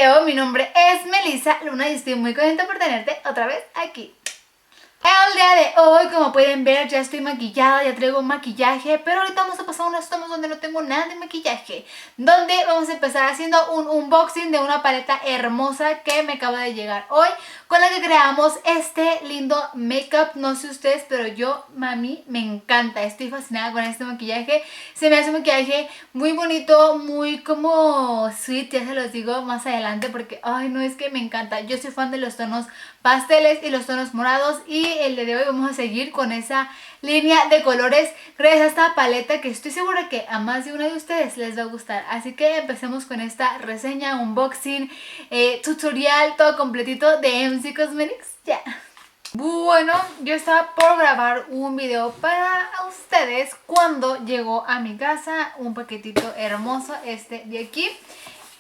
video. Mi nombre es Melissa Luna y estoy muy contenta por tenerte otra vez aquí. El día de hoy, como pueden ver, ya estoy maquillada, ya traigo maquillaje, pero ahorita vamos a pasar a unos tomos donde no tengo nada de maquillaje, donde vamos a empezar haciendo un unboxing de una paleta hermosa que me acaba de llegar hoy, con la que creamos este lindo makeup. No sé ustedes, pero yo, mami, me encanta, estoy fascinada con este maquillaje. Se me hace un maquillaje muy bonito, muy como sweet, ya se los digo más adelante porque, ay no, es que me encanta. Yo soy fan de los tonos pasteles y los tonos morados, y el día de hoy vamos a seguir con esa línea de colores gracias a esta paleta que estoy segura que a más de uno de ustedes les va a gustar. Así que empecemos con esta reseña, unboxing, tutorial, todo completito de MC Cosmetics. Ya. Bueno, yo estaba por grabar un video para ustedes cuando llegó a mi casa un paquetito hermoso, este de aquí.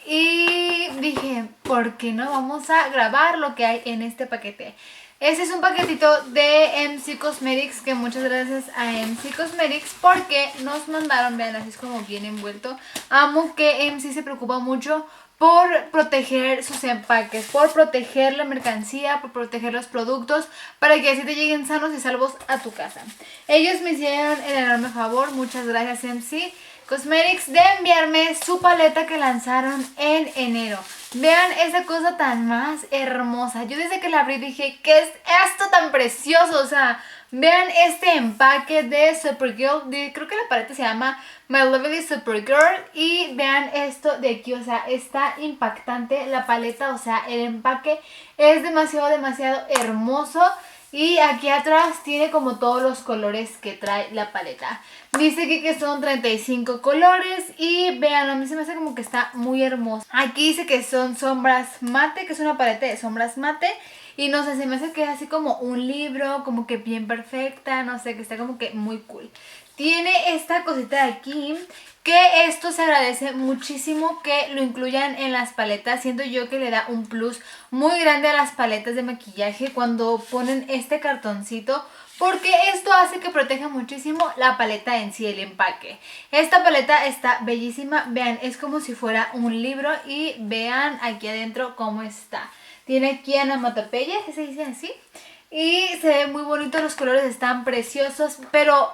Y dije, ¿por qué no vamos a grabar lo que hay en este paquete? Este es un paquetito de MC Cosmetics, que muchas gracias a MC Cosmetics porque nos mandaron, vean, así es como bien envuelto. Amo que MC se preocupa mucho por proteger sus empaques, por proteger la mercancía, por proteger los productos, para que así te lleguen sanos y salvos a tu casa. Ellos me hicieron el enorme favor, muchas gracias MC Cosmetics, de enviarme su paleta que lanzaron en enero. Vean esa cosa tan más hermosa. Yo desde que la abrí dije, ¿qué es esto tan precioso? O sea, vean este empaque de Supergirl. Creo que la paleta se llama My Lovely Supergirl. Y vean esto de aquí, o sea, está impactante la paleta. O sea, el empaque es demasiado hermoso. Y aquí atrás tiene como todos los colores que trae la paleta. Dice aquí que son 35 colores y vean, a mí se me hace como que está muy hermoso. Aquí dice que son sombras mate, que es una paleta de sombras mate. Y no sé, se me hace que es así como un libro, como que bien perfecta, no sé, que está como que muy cool. Tiene esta cosita de aquí, que esto se agradece muchísimo que lo incluyan en las paletas. Siento yo que le da un plus muy grande a las paletas de maquillaje cuando ponen este cartoncito, porque esto hace que proteja muchísimo la paleta en sí, el empaque. Esta paleta está bellísima, vean, es como si fuera un libro y vean aquí adentro cómo está. Tiene aquí onomatopeya, que se dice así. Y se ve muy bonito, los colores están preciosos, pero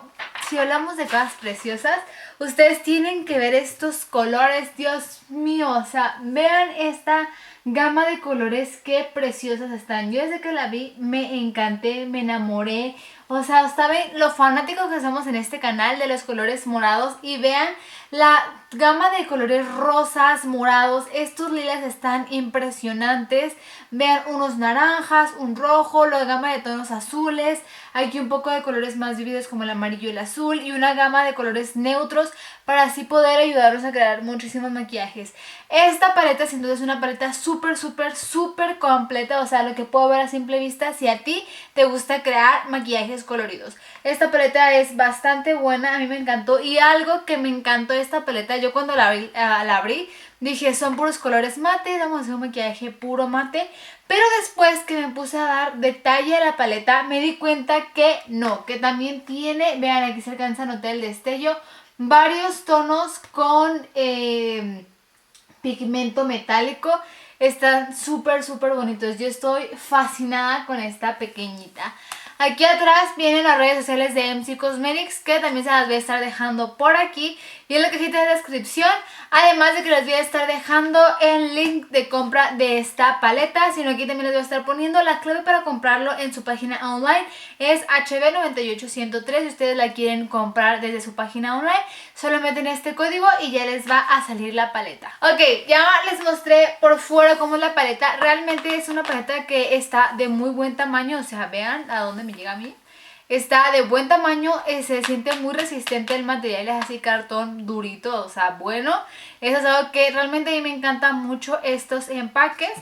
si hablamos de cosas preciosas, ustedes tienen que ver estos colores, Dios mío, o sea, vean esta gama de colores, qué preciosas están. Yo desde que la vi me encanté, me enamoré, o sea, saben lo fanáticos que somos en este canal de los colores morados, y vean la gama de colores rosas, morados, estos lilas están impresionantes. Vean unos naranjas, un rojo, la gama de tonos azules, aquí un poco de colores más vívidos como el amarillo y el azul, y una gama de colores neutros para así poder ayudarlos a crear muchísimos maquillajes. Esta paleta sin duda es una paleta súper completa, o sea, lo que puedo ver a simple vista si a ti te gusta crear maquillajes coloridos. Esta paleta es bastante buena, a mí me encantó, y algo que me encantó de esta paleta, yo cuando la abrí dije, son puros colores mate, vamos a hacer un maquillaje puro mate. Pero después que me puse a dar detalle a la paleta, me di cuenta que no, que también tiene, vean, aquí se alcanza a notar el destello, varios tonos con pigmento metálico. Están súper bonitos. Yo estoy fascinada con esta pequeñita. Aquí atrás vienen las redes sociales de MC Cosmetics, que también se las voy a estar dejando por aquí y en la cajita de descripción. Además de que les voy a estar dejando el link de compra de esta paleta, sino aquí también les voy a estar poniendo la clave para comprarlo en su página online. Es HB98103. Si ustedes la quieren comprar desde su página online, solo meten este código y ya les va a salir la paleta. Ok, ya les mostré por fuera cómo es la paleta. Realmente es una paleta que está de muy buen tamaño, o sea, vean a dónde me llega a mí. Está de buen tamaño, se siente muy resistente, el material es así cartón durito, o sea, bueno. Eso es algo que realmente a mí me encantan mucho estos empaques.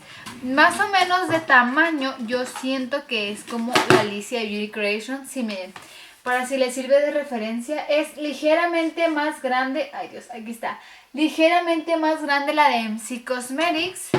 Más o menos de tamaño yo siento que es como la Alicia Beauty Creations. Si miren, para si les sirve de referencia, es ligeramente más grande. Ay Dios, aquí está. Ligeramente más grande la de MC Cosmetics.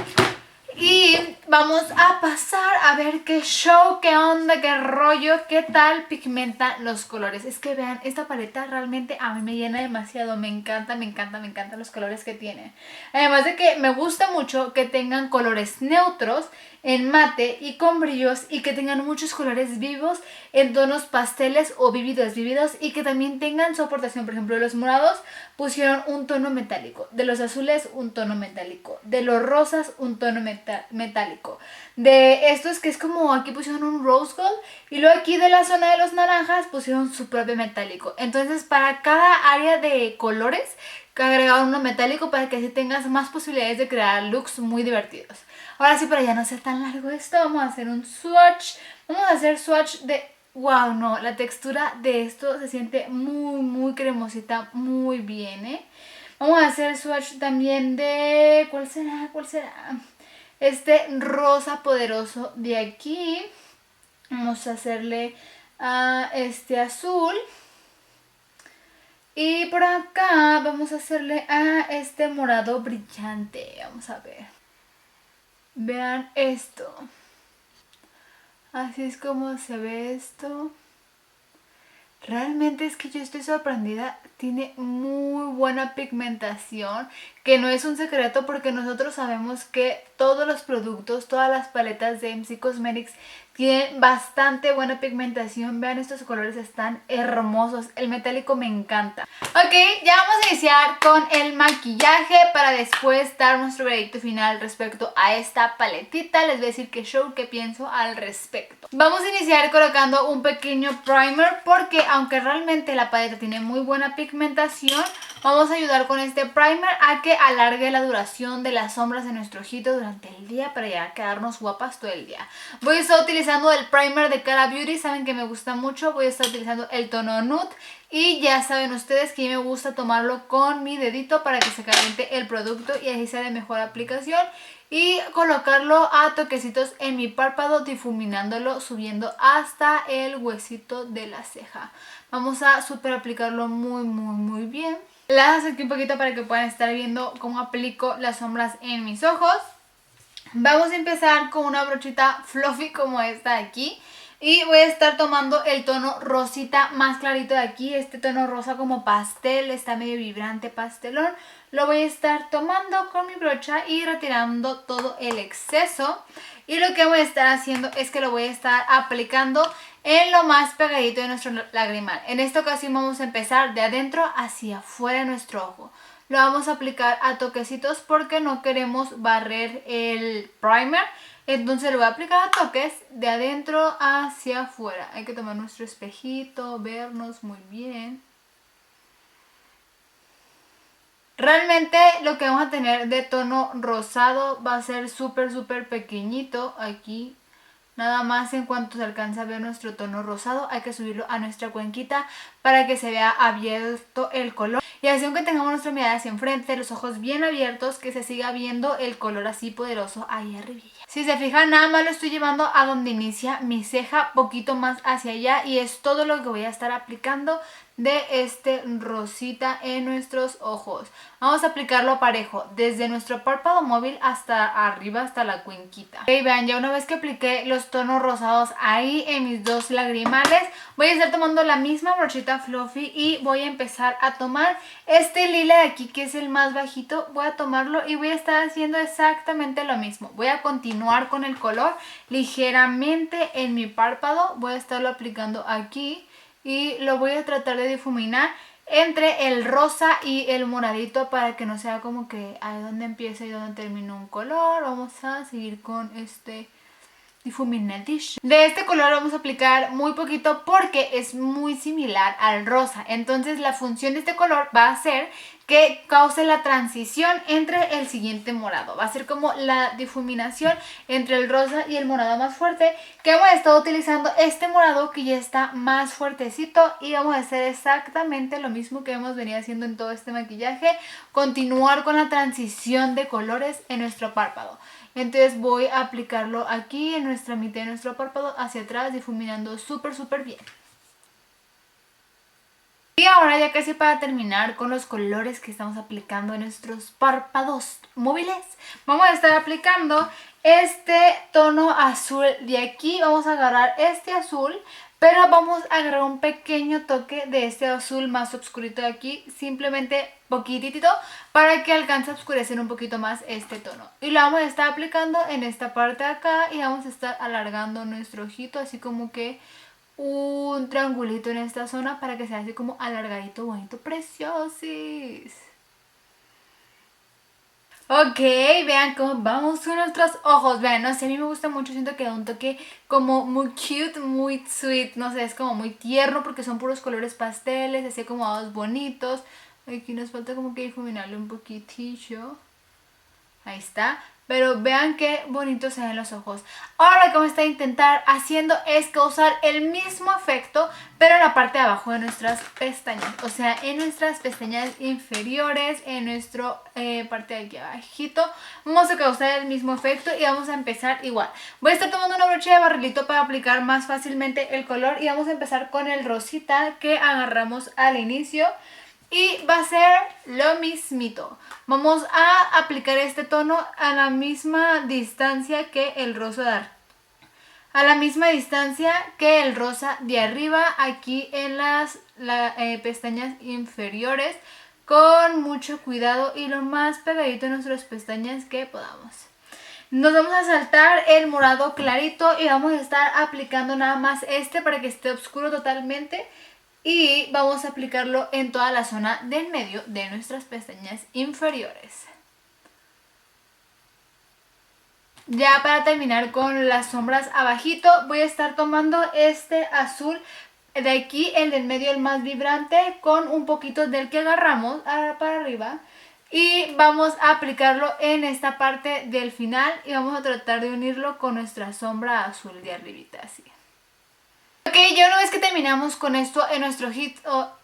Y vamos a pasar a ver qué show, qué onda, qué rollo, qué tal pigmenta los colores. Es que vean, esta paleta realmente a mí me llena demasiado. Me encanta, me encanta, me encantan los colores que tiene. Además de que me gusta mucho que tengan colores neutros en mate y con brillos, y que tengan muchos colores vivos en tonos pasteles o vívidos y que también tengan su aportación. Por ejemplo, de los morados pusieron un tono metálico, de los azules un tono metálico, de los rosas un tono metálico, de estos que es como aquí pusieron un rose gold, y luego aquí de la zona de los naranjas pusieron su propio metálico. Entonces para cada área de colores agregaron uno metálico para que así tengas más posibilidades de crear looks muy divertidos. Ahora sí, para ya no ser tan largo esto, vamos a hacer un swatch. Vamos a hacer swatch de... Wow, no, la textura de esto se siente muy, muy cremosita, muy bien, ¿eh? Vamos a hacer swatch también de... ¿Cuál será? ¿Cuál será? Este rosa poderoso de aquí. Vamos a hacerle a este azul. Y por acá vamos a hacerle a este morado brillante. Vamos a ver. Vean esto. Así es como se ve esto. Realmente es que yo estoy sorprendida. Tiene muy buena pigmentación, que no es un secreto porque nosotros sabemos que todos los productos, todas las paletas de MC Cosmetics tienen bastante buena pigmentación. Vean, estos colores están hermosos. El metálico me encanta. Ok, ya vamos a iniciar con el maquillaje para después dar nuestro veredicto final respecto a esta paletita. Les voy a decir qué show, qué pienso al respecto. Vamos a iniciar colocando un pequeño primer porque aunque realmente la paleta tiene muy buena pigmentación, vamos a ayudar con este primer a que alargue la duración de las sombras de nuestro ojito durante el día para ya quedarnos guapas todo el día. Voy a estar utilizando el primer de Kara Beauty, saben que me gusta mucho. Voy a estar utilizando el tono nude y ya saben ustedes que me gusta tomarlo con mi dedito para que se caliente el producto y así sea de mejor aplicación, y colocarlo a toquecitos en mi párpado, difuminándolo, subiendo hasta el huesito de la ceja. Vamos a super aplicarlo muy, muy, muy bien. Las aquí un poquito para que puedan estar viendo cómo aplico las sombras en mis ojos. Vamos a empezar con una brochita fluffy como esta de aquí. Y voy a estar tomando el tono rosita más clarito de aquí. Este tono rosa como pastel, está medio vibrante, pastelón. Lo voy a estar tomando con mi brocha y retirando todo el exceso. Y lo que voy a estar haciendo es que lo voy a estar aplicando en lo más pegadito de nuestro lagrimal. En esta ocasión vamos a empezar de adentro hacia afuera de nuestro ojo. Lo vamos a aplicar a toquecitos porque no queremos barrer el primer. Entonces lo voy a aplicar a toques de adentro hacia afuera. Hay que tomar nuestro espejito, vernos muy bien. Realmente lo que vamos a tener de tono rosado va a ser súper, súper pequeñito aquí. Nada más en cuanto se alcanza a ver nuestro tono rosado, hay que subirlo a nuestra cuenquita para que se vea abierto el color. Y así, aunque tengamos nuestra mirada hacia enfrente, los ojos bien abiertos, que se siga viendo el color así poderoso ahí arriba. Si se fijan, nada más lo estoy llevando a donde inicia mi ceja, poquito más hacia allá, y es todo lo que voy a estar aplicando de este rosita en nuestros ojos. Vamos a aplicarlo parejo, desde nuestro párpado móvil hasta arriba, hasta la cuenquita. Ok, vean, ya una vez que apliqué los tonos rosados ahí en mis dos lagrimales, voy a estar tomando la misma brochita fluffy y voy a empezar a tomar este lila de aquí, que es el más bajito. Voy a tomarlo y voy a estar haciendo exactamente lo mismo. Voy a continuar con el color ligeramente en mi párpado. Voy a estarlo aplicando aquí y lo voy a tratar de difuminar entre el rosa y el moradito para que no sea como que ahí donde empieza y donde termina un color. Vamos a seguir con este difumination. De este color vamos a aplicar muy poquito porque es muy similar al rosa. Entonces la función de este color va a ser que cause la transición entre el siguiente morado. Va a ser como la difuminación entre el rosa y el morado más fuerte, que hemos estado utilizando este morado que ya está más fuertecito, y vamos a hacer exactamente lo mismo que hemos venido haciendo en todo este maquillaje, continuar con la transición de colores en nuestro párpado. Entonces voy a aplicarlo aquí en nuestra mitad de nuestro nuestro párpado hacia atrás, difuminando súper bien. Y ahora ya casi para terminar con los colores que estamos aplicando en nuestros párpados móviles, vamos a estar aplicando este tono azul de aquí. Vamos a agarrar este azul, pero vamos a agarrar un pequeño toque de este azul más oscurito de aquí, simplemente poquitito, para que alcance a oscurecer un poquito más este tono. Y lo vamos a estar aplicando en esta parte de acá y vamos a estar alargando nuestro ojito, así como que un triangulito en esta zona para que sea así como alargadito, bonito, preciosis. Ok, vean cómo vamos con nuestros ojos. Vean, no sé, a mí me gusta mucho, siento que da un toque como muy cute, muy sweet, no sé, es como muy tierno porque son puros colores pasteles, así como dados bonitos. Aquí nos falta como que difuminarle un poquitillo. Ahí está. Pero vean qué bonitos se ven los ojos. Ahora lo que vamos a estar intentar haciendo es causar el mismo efecto, pero en la parte de abajo de nuestras pestañas. O sea, en nuestras pestañas inferiores, en nuestra parte de aquí abajito. Vamos a causar el mismo efecto y vamos a empezar igual. Voy a estar tomando una brocha de barrilito para aplicar más fácilmente el color. Y vamos a empezar con el rosita que agarramos al inicio. Y va a ser lo mismito. Vamos a aplicar este tono a la misma distancia que el rosa a la misma distancia que el rosa de arriba, aquí en las pestañas inferiores, con mucho cuidado y lo más pegadito en nuestras pestañas que podamos. Nos vamos a saltar el morado clarito y vamos a estar aplicando nada más este para que esté oscuro totalmente. Y vamos a aplicarlo en toda la zona del medio de nuestras pestañas inferiores. Ya para terminar con las sombras abajito, voy a estar tomando este azul de aquí, el del medio, el más vibrante, con un poquito del que agarramos para arriba. Y vamos a aplicarlo en esta parte del final y vamos a tratar de unirlo con nuestra sombra azul de arribita, así. Ok, ya una vez que terminamos con esto en nuestro ojito,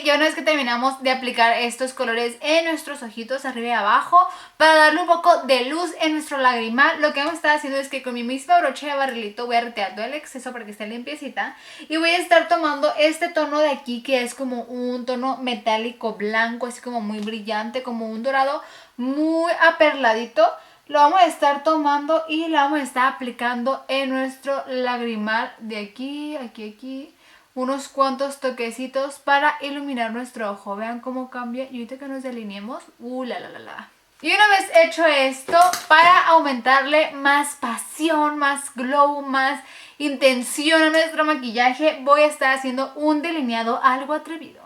ya una vez que terminamos de aplicar estos colores en nuestros ojitos arriba y abajo, para darle un poco de luz en nuestro lagrimal, lo que vamos a estar haciendo es que con mi misma brocha de barrilito voy a retirar todo el exceso para que esté limpiecita y voy a estar tomando este tono de aquí que es como un tono metálico blanco, así como muy brillante, como un dorado muy aperladito. Lo vamos a estar tomando y lo vamos a estar aplicando en nuestro lagrimal de aquí, aquí. Unos cuantos toquecitos para iluminar nuestro ojo. Vean cómo cambia. Y ahorita que nos delineemos, la. Y una vez hecho esto, para aumentarle más pasión, más glow, más intención a nuestro maquillaje, voy a estar haciendo un delineado algo atrevido.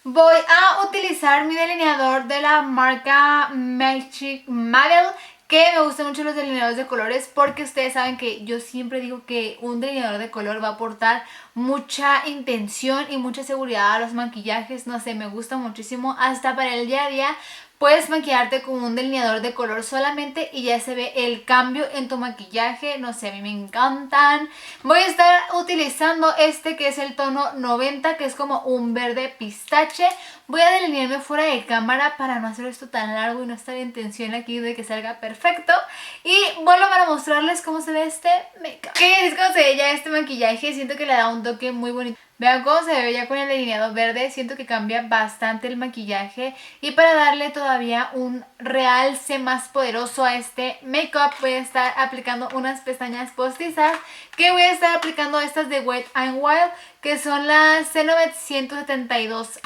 Voy a utilizar mi delineador de la marca Magic Mabel, que me gustan mucho los delineadores de colores porque ustedes saben que yo siempre digo que un delineador de color va a aportar mucha intención y mucha seguridad a los maquillajes. No sé, me gusta muchísimo. Hasta para el día a día puedes maquillarte con un delineador de color solamente y ya se ve el cambio en tu maquillaje. No sé, a mí me encantan. Voy a estar utilizando este que es el tono 90, que es como un verde pistache. Voy a delinearme fuera de cámara para no hacer esto tan largo y no estar en tensión aquí de que salga perfecto. Y vuelvo para mostrarles cómo se ve este make-up. ¿Qué es cómo se ve ya este maquillaje? Siento que le da un toque muy bonito. Vean cómo se ve ya con el delineado verde, siento que cambia bastante el maquillaje y para darle todavía un realce más poderoso a este make-up voy a estar aplicando unas pestañas postizas que voy a estar aplicando estas de Wet n Wild que son las Zenobet 172A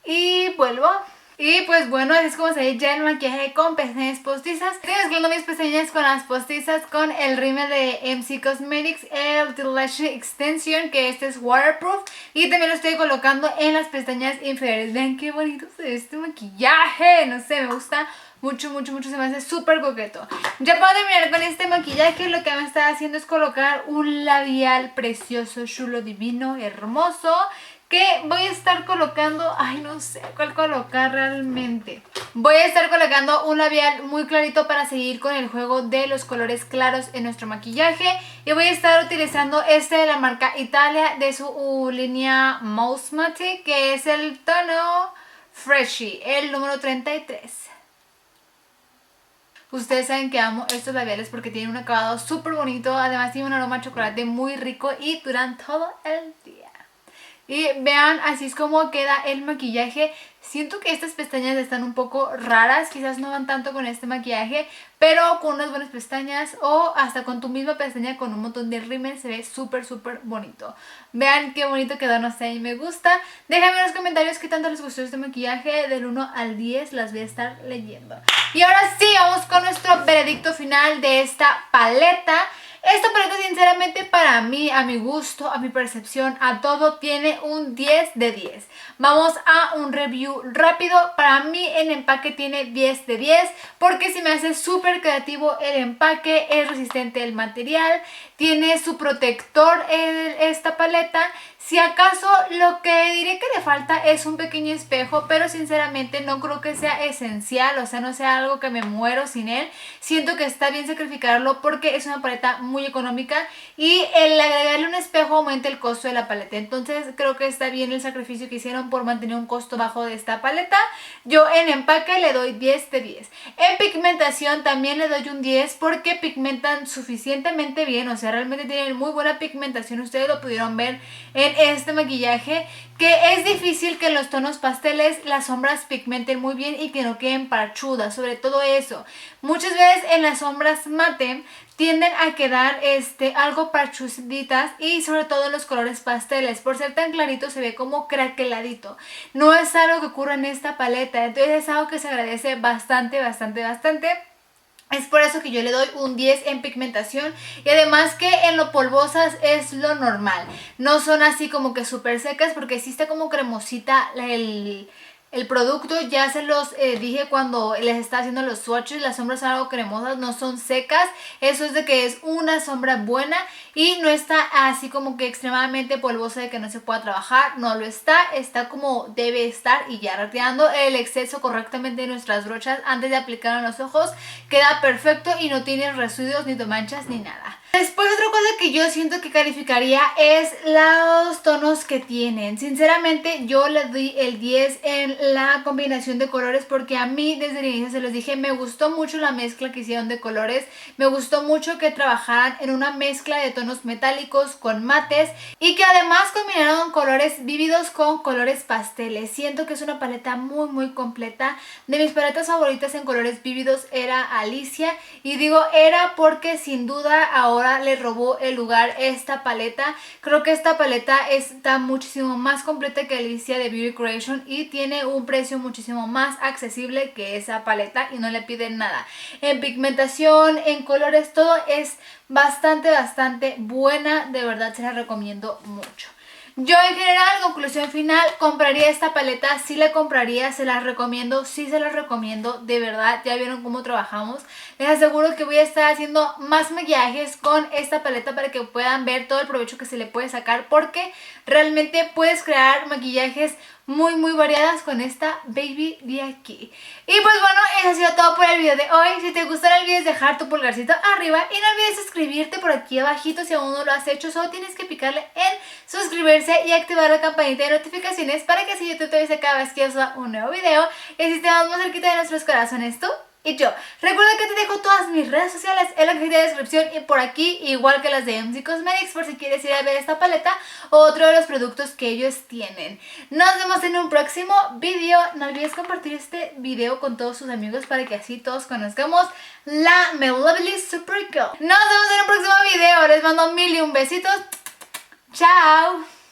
y vuelvo. Y pues bueno, así es como se ve ya el maquillaje con pestañas postizas. Estoy mezclando mis pestañas con las postizas con el rímel de MC Cosmetics, el Lash Extension, que este es waterproof. Y también lo estoy colocando en las pestañas inferiores. Vean qué bonito se ve este maquillaje. No sé, me gusta mucho, se me hace súper coqueto. Ya para terminar con este maquillaje, lo que me está haciendo es colocar un labial precioso, chulo, divino, hermoso, que voy a estar colocando, ay no sé cuál colocar realmente. Voy a estar colocando un labial muy clarito para seguir con el juego de los colores claros en nuestro maquillaje. Y voy a estar utilizando este de la marca Italia de su línea Mousse Matte, que es el tono Freshy, el número 33. Ustedes saben que amo estos labiales porque tienen un acabado súper bonito. Además tiene un aroma a chocolate muy rico y duran todo el día. Y vean, así es como queda el maquillaje. Siento que estas pestañas están un poco raras, quizás no van tanto con este maquillaje, pero con unas buenas pestañas o hasta con tu misma pestaña con un montón de rímel se ve súper súper bonito. Vean qué bonito quedó, no sé, y me gusta. Déjame en los comentarios qué tanto les gustó este maquillaje, del 1 al 10 las voy a estar leyendo. Y ahora sí, vamos con nuestro veredicto final de esta paleta. Esta paleta sinceramente para mí, a mi gusto, a mi percepción, a todo tiene un 10 de 10. Vamos a un review rápido. Para mí el empaque tiene 10 de 10 porque se me hace súper creativo el empaque, es resistente el material, tiene su protector esta paleta. Si acaso lo que diré que le falta es un pequeño espejo, pero sinceramente no creo que sea esencial, o sea, no sea algo que me muero sin él. Siento que está bien sacrificarlo porque es una paleta muy económica y el agregarle un espejo aumenta el costo de la paleta. Entonces creo que está bien el sacrificio que hicieron por mantener un costo bajo de esta paleta. Yo en empaque le doy 10 de 10. En pigmentación también le doy un 10 porque pigmentan suficientemente bien, o sea, realmente tienen muy buena pigmentación. Ustedes lo pudieron ver en este maquillaje, que es difícil que en los tonos pasteles las sombras pigmenten muy bien y que no queden parchudas, sobre todo eso. Muchas veces en las sombras mate tienden a quedar algo parchuditas y sobre todo en los colores pasteles, por ser tan clarito se ve como craqueladito. No es algo que ocurre en esta paleta, entonces es algo que se agradece bastante, bastante, bastante. Es por eso que yo le doy un 10 en pigmentación y además que en lo polvosas es lo normal. No son así como que súper secas porque sí está como cremosita el producto. Ya se los dije cuando les estaba haciendo los swatches, las sombras son algo cremosas, no son secas. Eso es de que es una sombra buena y no está así como que extremadamente polvosa de que no se pueda trabajar. No lo está, está como debe estar y ya retirando el exceso correctamente de nuestras brochas antes de aplicar en los ojos. Queda perfecto y no tiene residuos ni manchas ni nada. Después otra cosa que yo siento que calificaría es los tonos que tienen. Sinceramente yo le doy el 10 en la combinación de colores porque a mí desde el inicio se los dije, me gustó mucho la mezcla que hicieron de colores. Me gustó mucho que trabajaran en una mezcla de tonos metálicos con mates y que además combinaron colores vívidos con colores pasteles. Siento que es una paleta muy muy completa. De mis paletas favoritas en colores vívidos era Alicia y digo era porque sin duda ahora le robó el lugar esta paleta. Creo que esta paleta está muchísimo más completa que Alicia de Beauty Creation y tiene un precio muchísimo más accesible que esa paleta y no le piden nada. En pigmentación, en colores, todo es bastante, bastante buena. De verdad se la recomiendo mucho. Yo en general, conclusión final, compraría esta paleta, sí la compraría, se las recomiendo, sí se las recomiendo, de verdad, ya vieron cómo trabajamos. Les aseguro que voy a estar haciendo más maquillajes con esta paleta para que puedan ver todo el provecho que se le puede sacar porque realmente puedes crear maquillajes muy muy variadas con esta baby de aquí. Y pues bueno, eso ha sido todo por el video de hoy. Si te gustó no olvides dejar tu pulgarcito arriba y no olvides suscribirte por aquí abajito si aún no lo has hecho. Solo tienes que picarle en suscribirse y activar la campanita de notificaciones para que así YouTube te avise cada vez que yo suba un nuevo video y así estemos más cerquita de nuestros corazones tú y yo. Recuerda que te dejo todas mis redes sociales en la cajita de descripción y por aquí, igual que las de MC Cosmetics, por si quieres ir a ver esta paleta o otro de los productos que ellos tienen. Nos vemos en un próximo video. No olvides compartir este video con todos sus amigos para que así todos conozcamos la My Lovely Super Girl. Nos vemos en un próximo video. Les mando mil y un besitos. Chao.